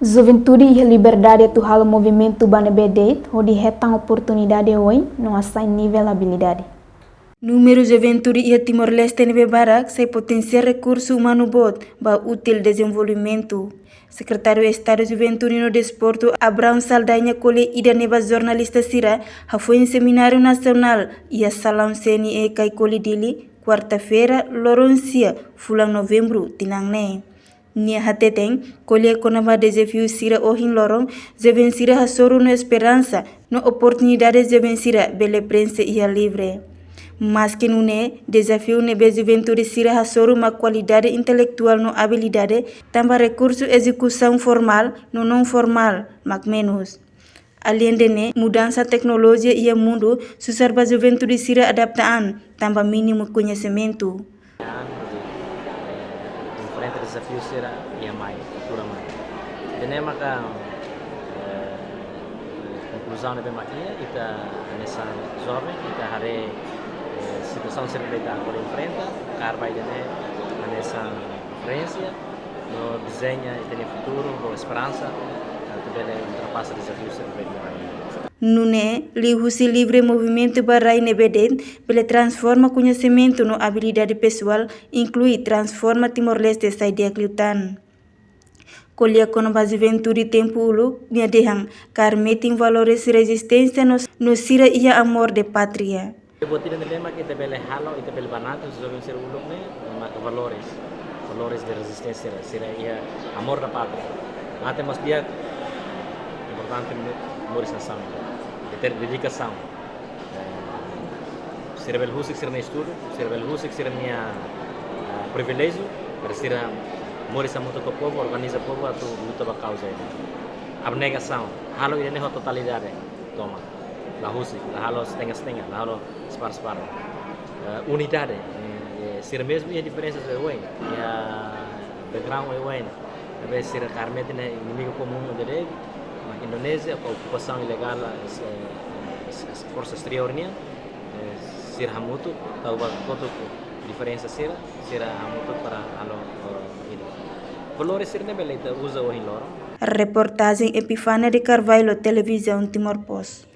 Juventude e liberdade atual o movimento BNBD, onde retam oportunidade hoje, não há nível habilidade. Número Juventude e Timor-Leste nebe barak, sai potenciar recurso humano bot, ba útil desenvolvimento. Secretário de Estado Juventude no Desporto, Abraham Saldanha Cole ida neba jornalista Sira, foi em seminário nacional e a salão CNE Kai Cole Dili, quarta-feira, Loroncia, fulang novembro, tinang Nia hateteng, colhe conama desafio Sira ohin lorong, Jeven Sira hasoro no esperança, no oportunidade Jeven Sira, bele prensa e a livre. Mas que não é, desafio nebe juventude Sira hasoro uma qualidade intelectual no habilidade, também recurso execução formal no não formal, mas menos. Além de mudança tecnologia e o mundo, susarba juventude Sira adaptaan, também mínimo conhecimento. Frente desafio será e a mais cultura mais. Dene maka conclusão nebe makia ita nessa jovem ita hare situação ser beta agora enfrenta carva dene nessa frente no desenha e tem futuro com esperança também ultrapassa desafio ser beta. Nune, lihusi livre movimento barai nebeden, bele transforma conhecimento no habilidade pessoal, inclui transforma Timor-Leste sai de akliutan. Colher com a juventude tempo ulu, minha dehang, car meting valores resistência no sira ia amor de pátria. Botina de lema que te bele halo e te bele banato, se jovem ser ulu ne, valores de resistência, sira ia amor da pátria. Até mas dia importante memorização. Ter dedicação. Ser bel husik ser estudo, ser bel husik ser minha privilégio, para ser morisa muito com o povo, organiza o povo a tu luta para causa. Abnegação, halo ini ho totalidade, toma. La husik, la halo setengah, la halo separ. Unidade, ser mesmo e a diferença é o e a background é o deve ser carmete inimigo comum de Indonésia, a ocupação ilegal, as forças exteriores, ser hamutu, talvez quanto diferença será hamutu para valores ser nebelita usa o hiloro. Reportagem Epifânia de Carvalho, Televisão Timor Post.